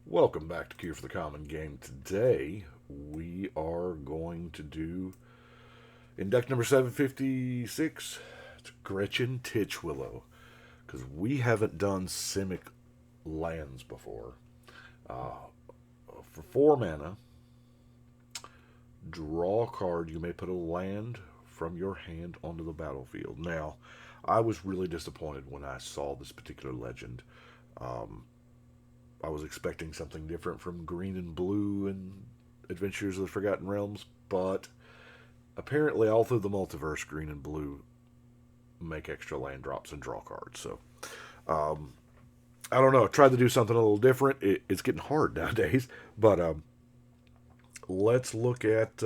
Welcome back to Cure for the Common Game. Today we are going to do in deck number 756. It's Gretchen Titchwillow because we haven't done Simic lands before. Uh, for 4 mana, draw a card. You may put a land from your hand onto the battlefield. Now, I was really disappointed when I saw this particular legend. Um, I was expecting something different from Green and Blue and Adventures of the Forgotten Realms, but apparently all through the multiverse, Green and Blue make extra land drops and draw cards. So, um, I don't know. Tried to do something a little different. It's getting hard nowadays, but let's look at,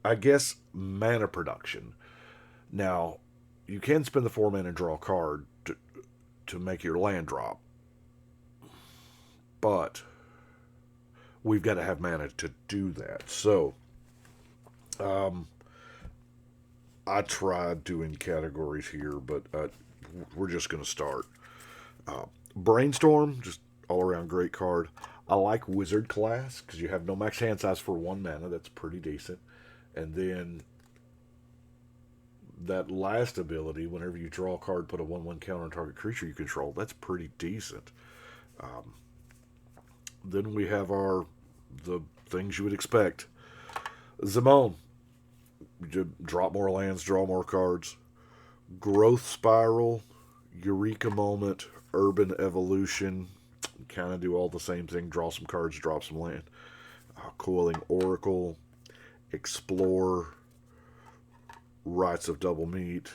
I guess, mana production. Now, you can spend the 4 mana and draw a card to make your land drop, but we've got to have mana to do that. So, I tried doing categories here, but we're just going to start. Brainstorm, just all around great card. I like Wizard class because you have no max hand size for 1 mana. That's pretty decent. And then that last ability, whenever you draw a card, put a 1/1 counter on target creature you control. That's pretty decent. Then we have the things you would expect. Zimone, drop more lands, draw more cards. Growth Spiral, Eureka Moment, Urban Evolution, kind of do all the same thing. Draw some cards, drop some land. Coiling Oracle, Explore, Rites of Double Meat.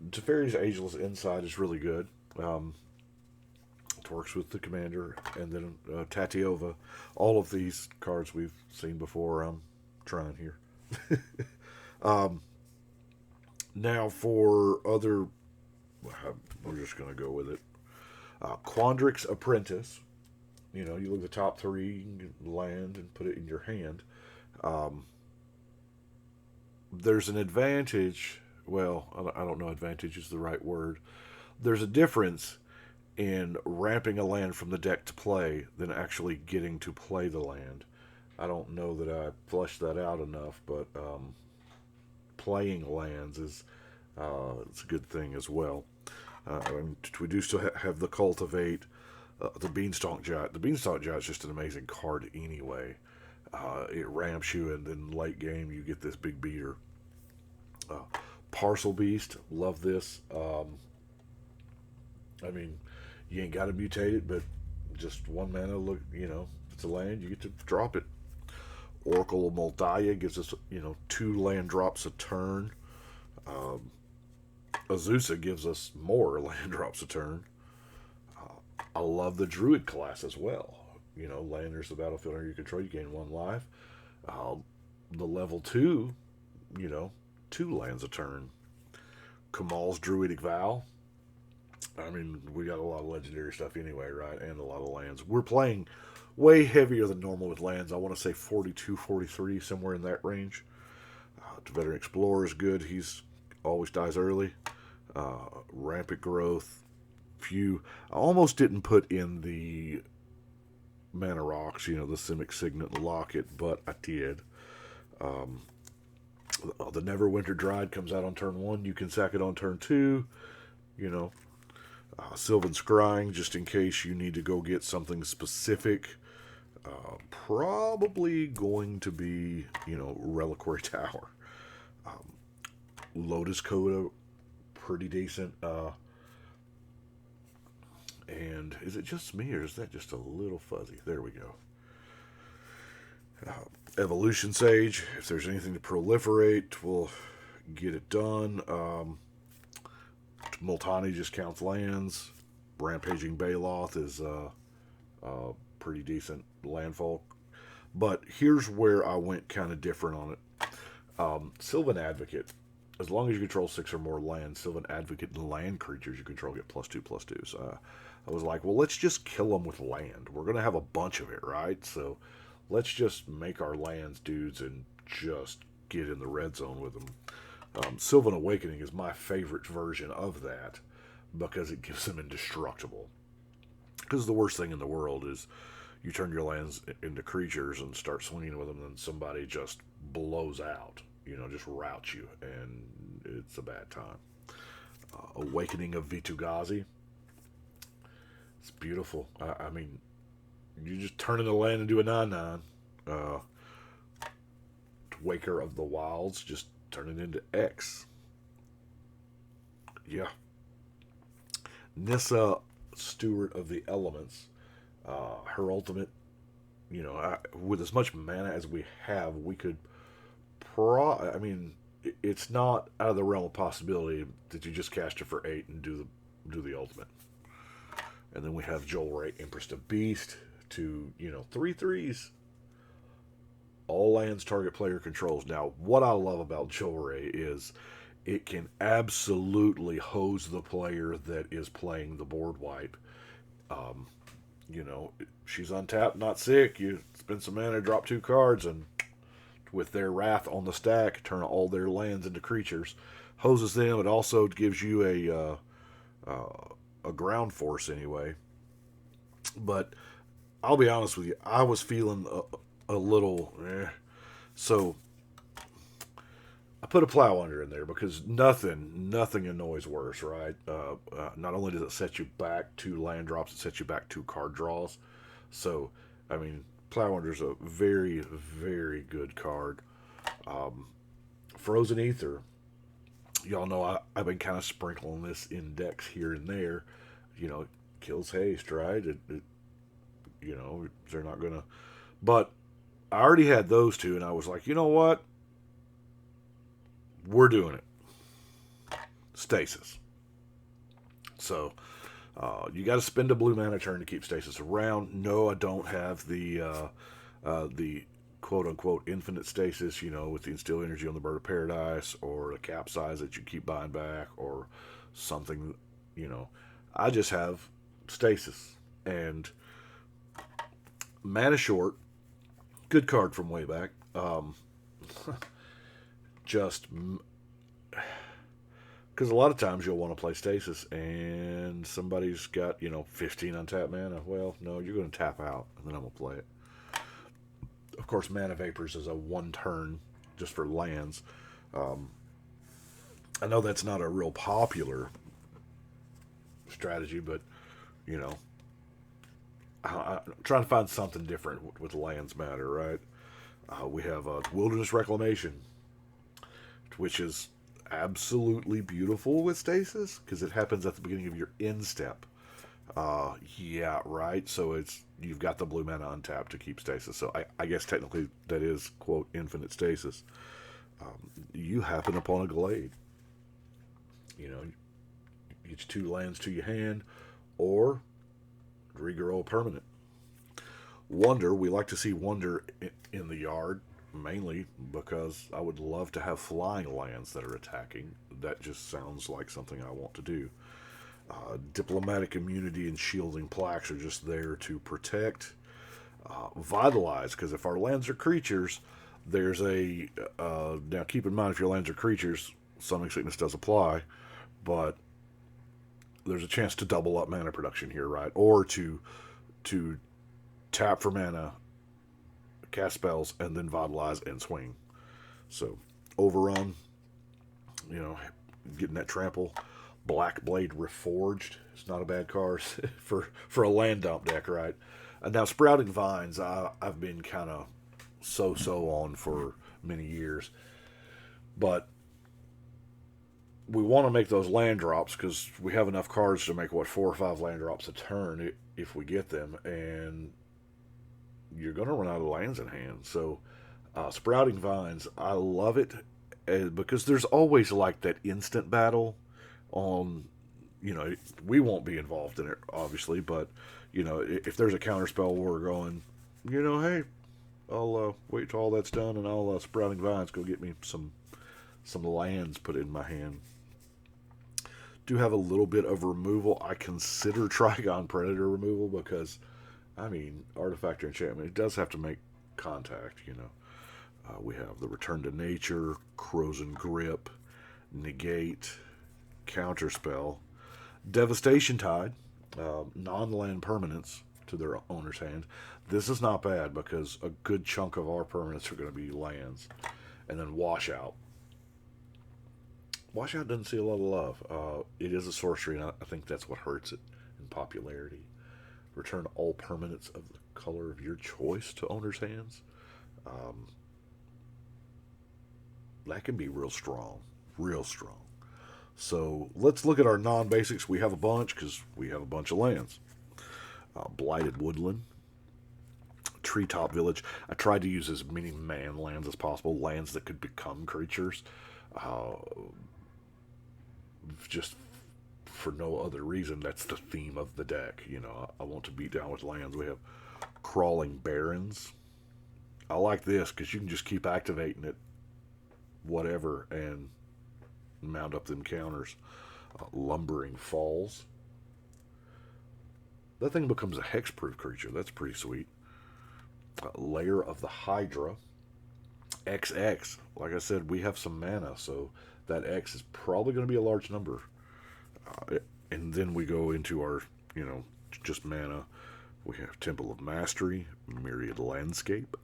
Teferi's Ageless Insight is really good. It works with the commander. And then Tatiova. All of these cards we've seen before. I'm trying here. Now for other, we're just going to go with it. Quandrick's Apprentice. You know, you look at the top three, you can land and put it in your hand. There's an advantage. Well, I don't know advantage is the right word. There's a difference in ramping a land from the deck to play than actually getting to play the land. I don't know that I fleshed that out enough, but playing lands is it's a good thing as well. And we do still have the Cultivate, the Beanstalk Giant. The Beanstalk Giant is just an amazing card anyway. It ramps you, and then late game you get this big beater. Parcel Beast, love this. I mean, you ain't got to mutate it, but just 1 mana. Look, if it's a land, you get to drop it. Oracle of Moldaya gives us 2 land drops a turn. Azusa gives us more land drops a turn. I love the Druid class as well. Land enters the battlefield under your control, you gain 1 life. The level 2, 2 lands a turn. Kamal's Druidic Vow. I mean, we got a lot of legendary stuff anyway, right? And a lot of lands. We're playing way heavier than normal with lands. I want to say 42, 43, somewhere in that range. Veteran Explorer is good. He's always dies early. Rampant Growth. Few. I almost didn't put in the Mana Rocks, the Simic Signet and Locket, but I did. The Neverwinter Dried comes out on turn 1. You can sack it on turn 2. Sylvan Scrying, just in case you need to go get something specific. Probably going to be, Reliquary Tower. Lotus Coda, pretty decent. And is it just me, or is that just a little fuzzy? There we go. Evolution Sage, if there's anything to proliferate, we'll get it done. Multani just counts lands. Rampaging Baloth is pretty decent landfall. But here's where I went kind of different on it. Sylvan Advocate. As long as you control 6 or more lands, Sylvan Advocate and land creatures you control get +2/+2. So I was like, well, let's just kill them with land. We're going to have a bunch of it, right? So let's just make our lands dudes and just get in the red zone with them. Sylvan Awakening is my favorite version of that because it gives them indestructible. Because the worst thing in the world is you turn your lands into creatures and start swinging with them, and somebody just blows out, just routs you, and it's a bad time. Awakening of Vitu-Ghazi. It's beautiful. I mean, you just turn in the land and do a 9/9. Waker of the Wilds, just turn it into X. Yeah. Nissa, Stewart of the Elements. Her ultimate, with as much mana as we have, we could it's not out of the realm of possibility that you just cast it for 8 and do the ultimate. And then we have Joel Ray, Empress of Beast, to 3/3s. All lands target player controls. Now, what I love about Joel Ray is it can absolutely hose the player that is playing the board wipe. She's untapped, not sick. You spend some mana, drop 2 cards, and with their Wrath on the stack, turn all their lands into creatures. Hoses them. It also gives you a ground force anyway. But I'll be honest with you, I was feeling a little so I put a Plow Under in there because nothing annoys worse, right? Not only does it set you back 2 land drops, it sets you back 2 card draws. So, I mean, Plow Under is a very, very good card. Frozen Ether. Y'all know I've been kind of sprinkling this in decks here and there. Kills haste, right? They're not going to... But I already had those 2, and I was like, you know what? We're doing it. Stasis. So, you got to spend a blue mana turn to keep Stasis around. No, I don't have the quote-unquote infinite Stasis, with the Instill Energy on the Bird of Paradise, or a Capsize that you keep buying back, or something, I just have Stasis. And Mana Short, good card from way back. Just because a lot of times you'll want to play Stasis and somebody's got 15 untapped mana. Well, no, you're going to tap out, and then I'm going to play it. Of course, Mana Vapors is a 1 turn just for lands. I know that's not a real popular strategy, but I'm trying to find something different with lands matter, right? We have Wilderness Reclamation, which is absolutely beautiful with Stasis because it happens at the beginning of your end step. Yeah, right. So you've got the blue mana untapped to keep Stasis. So I guess technically that is quote infinite Stasis. You happen upon a Glade. Get 2 lands to your hand, or regrow a permanent. Wonder, we like to see Wonder in the yard, mainly because I would love to have flying lands that are attacking. That just sounds like something I want to do. Diplomatic Immunity and Shielding Plaques are just there to protect. Vitalize, because if our lands are creatures, there's a... now keep in mind, if your lands are creatures, Summoning Sickness does apply, but there's a chance to double up mana production here, right? Or to tap for mana, cast spells, and then Vitalize and swing. So, Overrun, getting that trample. Black Blade Reforged, it's not a bad card for a land dump deck, right? Now, Sprouting Vines, I've been kind of so on for many years. But we want to make those land drops because we have enough cards to make, 4 or 5 land drops a turn if we get them. And you're going to run out of lands in hand. So, Sprouting Vines, I love it because there's always like that instant battle on, we won't be involved in it, obviously, but, if there's a counterspell we're going, hey, I'll wait till all that's done and I'll Sprouting Vines go get me some lands put in my hand. Do have a little bit of removal. I consider Trigon Predator removal because, Artifact or Enchantment, it does have to make contact, we have the Return to Nature, Corrosion Grip, Negate, Counterspell, Devastation Tide. non-land permanents to their owner's hand. This is not bad because a good chunk of our permanents are going to be lands. And then Washout. Washout doesn't see a lot of love. It is a sorcery, and I think that's what hurts it in popularity. Return all permanents of the color of your choice to owner's hands. Um, that can be real strong. Real strong. So let's look at our non-basics. We have a bunch because we have a bunch of lands. Blighted Woodland, Treetop Village. I tried to use as many man lands as possible, lands that could become creatures, just for no other reason. That's the theme of the deck. You know, I want to beat down with lands. We have Crawling Barrens. I like this because you can just keep activating it, whatever, and mount up them counters. Lumbering Falls. That thing becomes a hexproof creature. That's pretty sweet. Lair of the Hydra. XX. Like I said, we have some mana, so that X is probably going to be a large number. And then we go into our, just mana. We have Temple of Mastery, Myriad Landscape,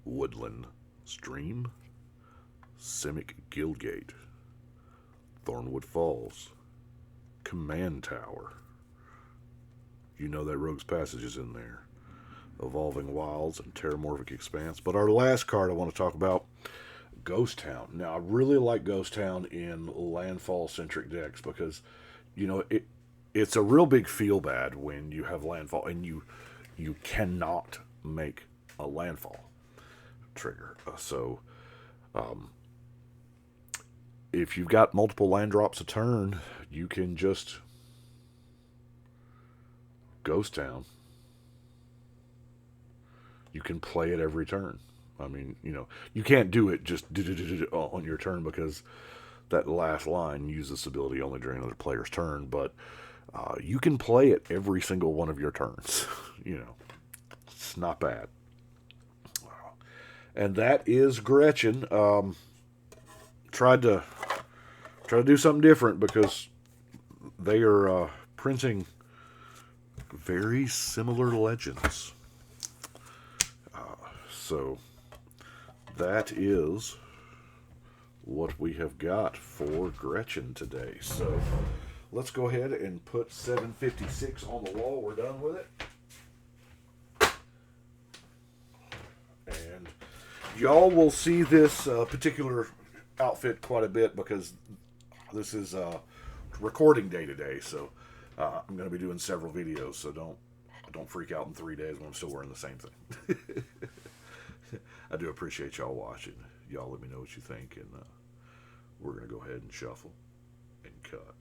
Woodland Stream, Simic Guildgate, Thornwood Falls, Command Tower. You know that Rogue's Passage is in there. Evolving Wilds and Terramorphic Expanse. But our last card I want to talk about, Ghost Town. Now, I really like Ghost Town in landfall-centric decks because, it's a real big feel-bad when you have landfall and you cannot make a landfall trigger. If you've got multiple land drops a turn, you can just Ghost Town. You can play it every turn. I mean, you can't do it just on your turn because that last line uses this ability only during another player's turn, but you can play it every single one of your turns. It's not bad. And that is Gretchen. Tried to do something different because they are printing very similar legends. So that is what we have got for Gretchen today. So let's go ahead and put 756 on the wall. We're done with it. And y'all will see this particular outfit quite a bit because this is recording day today. So I'm going to be doing several videos. So don't freak out in 3 days when I'm still wearing the same thing. I do appreciate y'all watching. Y'all let me know what you think, and we're going to go ahead and shuffle and cut.